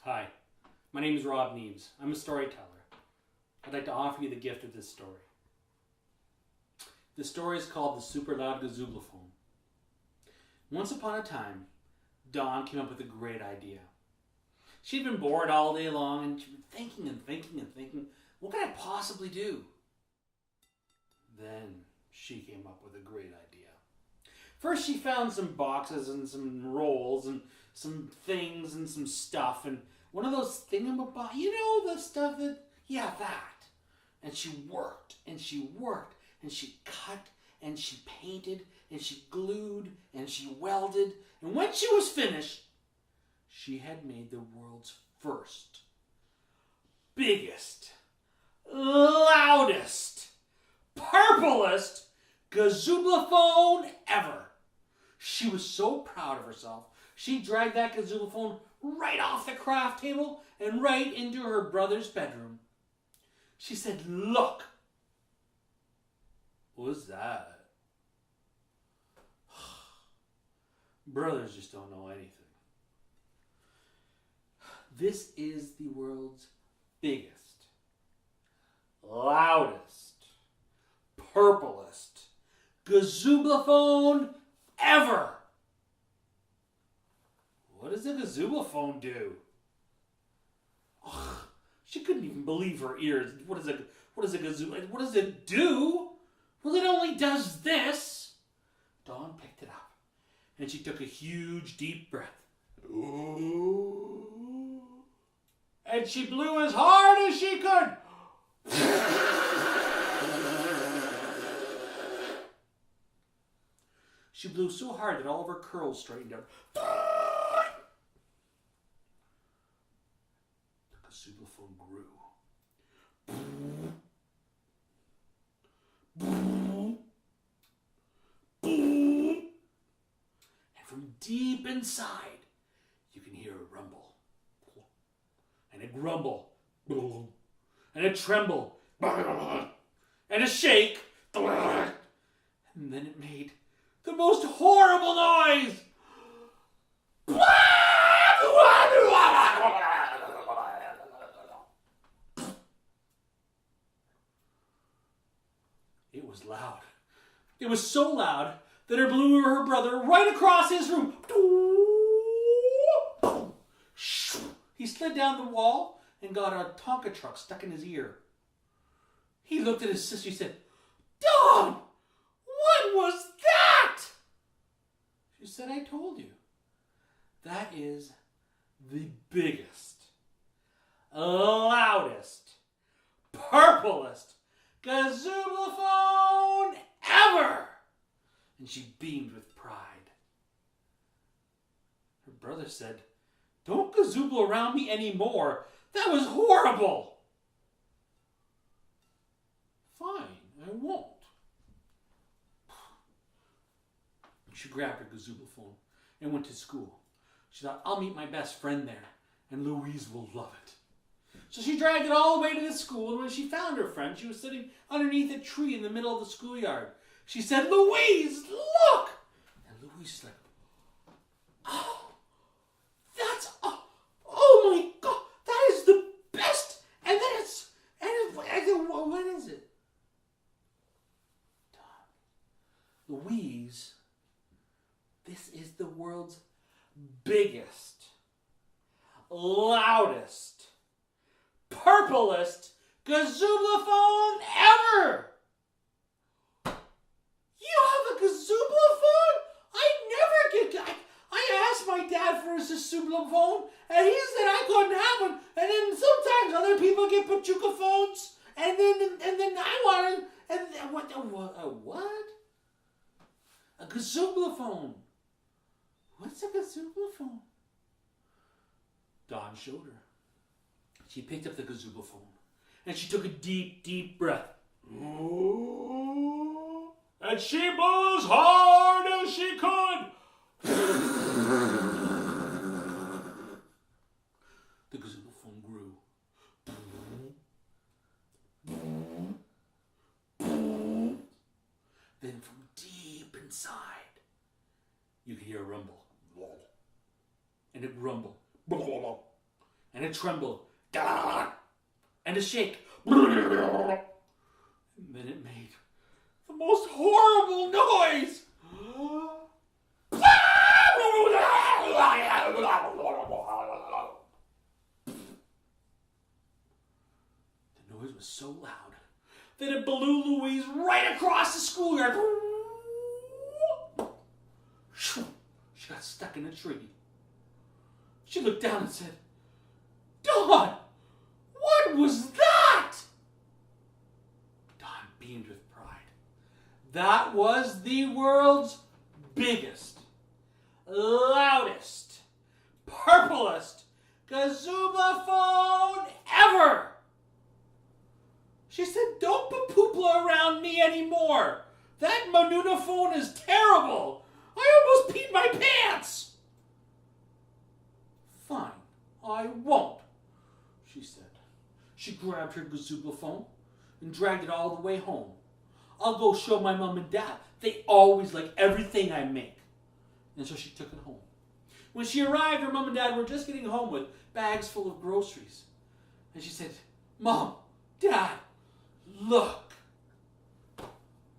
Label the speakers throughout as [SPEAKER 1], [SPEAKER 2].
[SPEAKER 1] Hi, my name is Neves. I'm a storyteller. I'd like to offer you the gift of this story. The story is called The Super Loud Gazooblephone. Once upon a time, Dawn came up with a great idea. She'd been bored all day long and she'd been thinking, what can I possibly do? Then she came up with a great idea. First she found some boxes and some rolls and some things and some stuff and one of those thingamabob, the stuff that, that. And she worked and she worked and she cut and she painted and she glued and she welded. And when she was finished, she had made the world's first, biggest, loudest, purplest gazooblephone ever. She was so proud of herself. She dragged that gazooblephone right off the craft table and right into her brother's bedroom. She said, "Look." What's that? Brothers just don't know anything. This is the world's biggest, loudest, purplest gazooblephone ever. What does a gazooblephone do? Ugh, she couldn't even believe her ears. What is a gazooblephone? What does it do? Well, it only does this. Dawn picked it up and she took a huge deep breath. Ooh. And she blew as hard as she could. She blew so hard that all of her curls straightened out. The gazooblephone grew. And from deep inside, you can hear a rumble. And a grumble. And a tremble. And a shake. And then it made the most horrible noise. It was loud. It was so loud that it blew her brother right across his room. He slid down the wall and got a Tonka truck stuck in his ear. He looked at his sister and said, "Dawn, what was that?" She said, "I told you. That is the biggest, loudest, purplest gazooblephone ever." And she beamed with pride. Her brother said, "Don't gazooble around me anymore. That was horrible." "Fine, I won't." She grabbed her gazooblephone and went to school. She thought, "I'll meet my best friend there, and Louise will love it." So she dragged it all the way to the school, and when she found her friend, she was sitting underneath a tree in the middle of the schoolyard. She said, "Louise, look!" And Louise was like, "Oh, that's, oh my God, that is the best." And then what is it? Louise, this is the world's biggest, loudest, purplest gazooblephone ever. You have a gazooblephone? I asked my dad for a gazooblephone, and he said I couldn't have one. And then sometimes other people get pachuca phones, and then I wanted, and what? A gazooblephone. What's a gazooblephone? Dawn showed her. She picked up the gazooblephone and she took a deep, deep breath. And she blew as hard as she could. The gazooblephone grew. Then from deep inside, you could hear a rumble. And a grumble. And and a tremble, and a shake. And then it made the most horrible noise. The noise was so loud that it blew Louise right across the schoolyard. She got stuck in a tree. She looked down and said, "Dawn, what was that?" Dawn beamed with pride. That was the world's biggest, loudest, purplest Gazooblephone ever. She said, "Don't papoopla around me anymore. That Manunaphone is terrible. I almost peed my pants." "Fine, I won't," she said. She grabbed her Gazooblephone and dragged it all the way home. "I'll go show my mom and dad. They always like everything I make." And so she took it home. When she arrived, her mom and dad were just getting home with bags full of groceries. And she said, "Mom, Dad, look."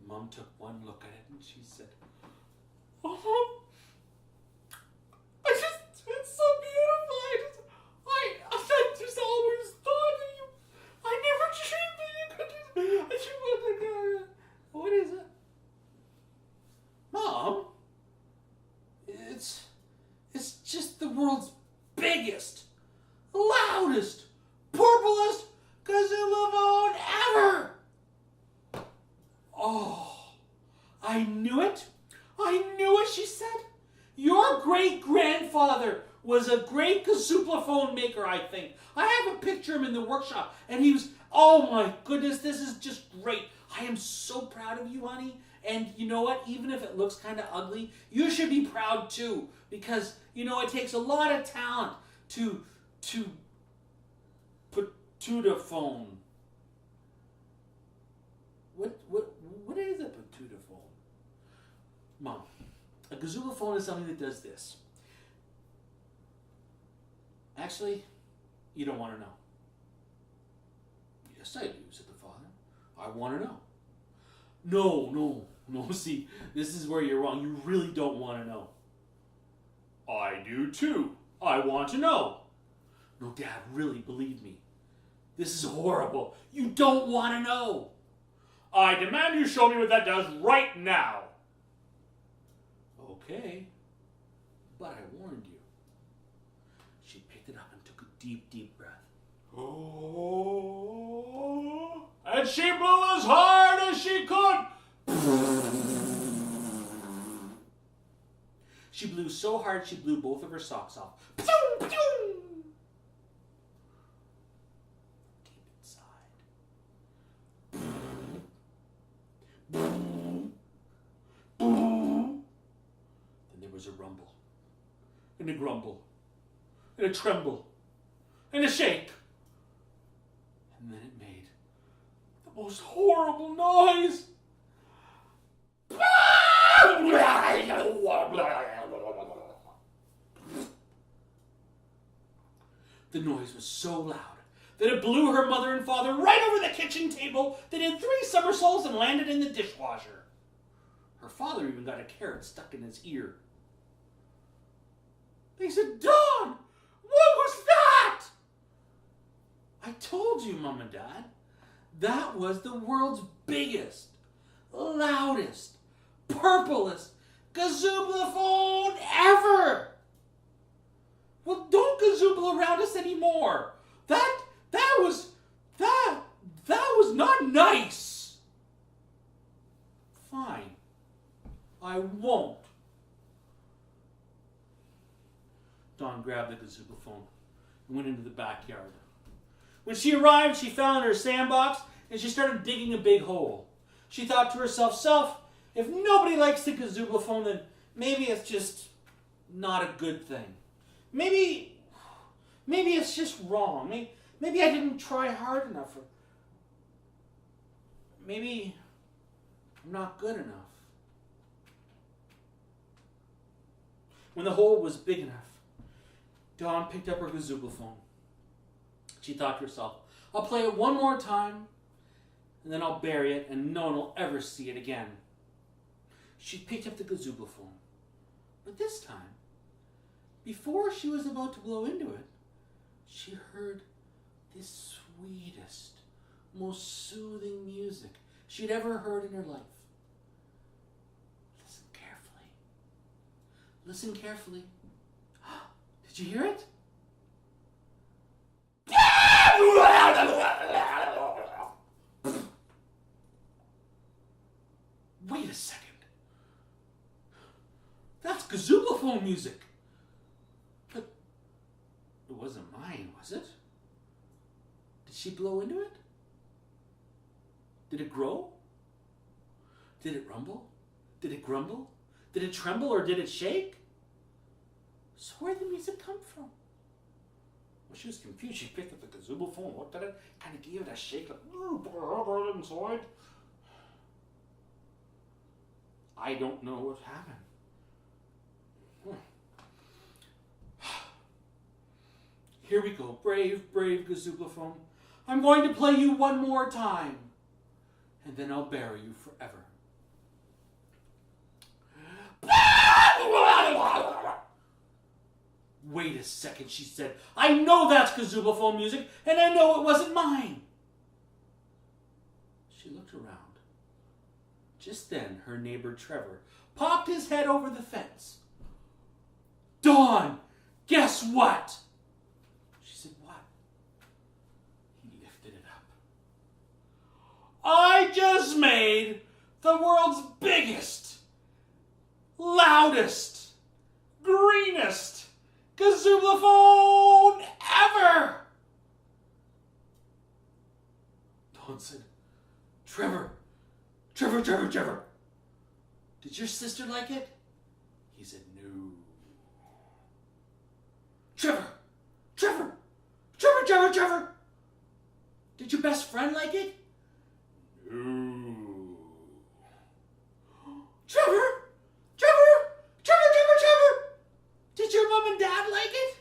[SPEAKER 1] Mom took one look at it and she said, "Oh, it's so beautiful. I just always thought that I never dreamed that you could do that. What is it?" "Mom, it's just the world's biggest, loudest, purplest Gazooblephone ever." "Oh, I knew it. She said. "Your great-grandfather was a great Gazooblephone maker, I think. I have a picture of him in the workshop, and he was, oh my goodness, this is just great. I am so proud of you, honey. And you know what? Even if it looks kind of ugly, you should be proud too. Because, it takes a lot of talent to put tutophone. What is a tutophone? Mom, a Gazooblephone is something that does this. Actually, you don't want to know. "Yes, I do," said the father. "I want to know." No, see, this is where you're wrong. You really don't want to know." "I do too. I want to know." "No, Dad, really, believe me. This is horrible. You don't want to know." "I demand you show me what that does right now." "Okay, but I warned you." She picked it up and took a deep, deep breath. Oh, and she blew as hard as she could. She blew so hard she blew both of her socks off. Deep inside. Then there was a rumble, and a grumble, and a tremble, and a shake. And then it made the most horrible noise. The noise was so loud that it blew her mother and father right over the kitchen table. They did 3 somersaults and landed in the dishwasher. Her father even got a carrot stuck in his ear. They said, "Dawn, what was that?" "I told you, Mom and Dad. That was the world's biggest, loudest, purplest Gazooblephone ever." "Well, don't gazooble around us anymore. That was not nice." "Fine, I won't." Dawn grabbed the Gazooblephone and went into the backyard. When she arrived, she found her sandbox and she started digging a big hole. She thought to herself, if nobody likes the Gazooblephone, then maybe it's just not a good thing. Maybe it's just wrong. Maybe I didn't try hard enough. Or maybe I'm not good enough. When the hole was big enough, Dawn picked up her Gazooblephone She thought to herself, I'll play it one more time, and then I'll bury it, and no one will ever see it again. She picked up the Gazooblephone. But this time, before she was about to blow into it, she heard the sweetest, most soothing music she'd ever heard in her life. Listen carefully. Listen carefully. Did you hear it? Wait a second. That's Gazooblephone music. But it wasn't mine, was it? Did she blow into it? Did it grow? Did it rumble? Did it grumble? Did it tremble or did it shake? So where did the music come from? Well, she was confused. She picked up the Gazooblephone, looked at it, kind of gave it a shake, like, put it inside. I don't know what happened. Here we go. Brave, brave Gazooblephone. I'm going to play you one more time, and then I'll bury you forever. Wait a second, she said. I know that's Gazooblephone music, and I know it wasn't mine. She looked around. Just then, her neighbor Trevor popped his head over the fence. Dawn, guess what? She said, what? He lifted it up. I just made the world's biggest, loudest, greenest Gazooblephone ever! Dawn said, Trevor, did your sister like it? He said, no. Trevor, did your best friend like it? No. Trevor, did your mom and dad like it?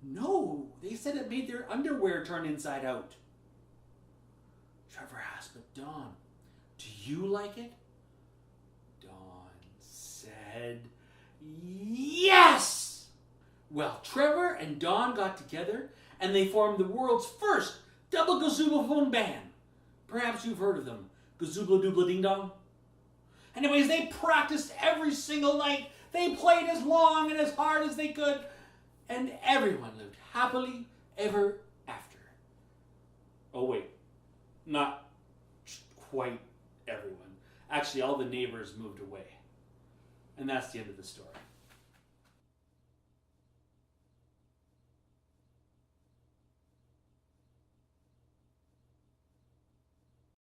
[SPEAKER 1] No, they said it made their underwear turn inside out. Trevor asked, but Dawn, do you like it? Dawn said, yes! Well, Trevor and Dawn got together and they formed the world's first double Gazooblephone band. Perhaps you've heard of them. Gazoobla Doobla Ding Dong. Anyways, they practiced every single night. They played as long and as hard as they could. And everyone lived happily ever after. Oh wait, not quite everyone. Actually, all the neighbors moved away. And that's the end of the story.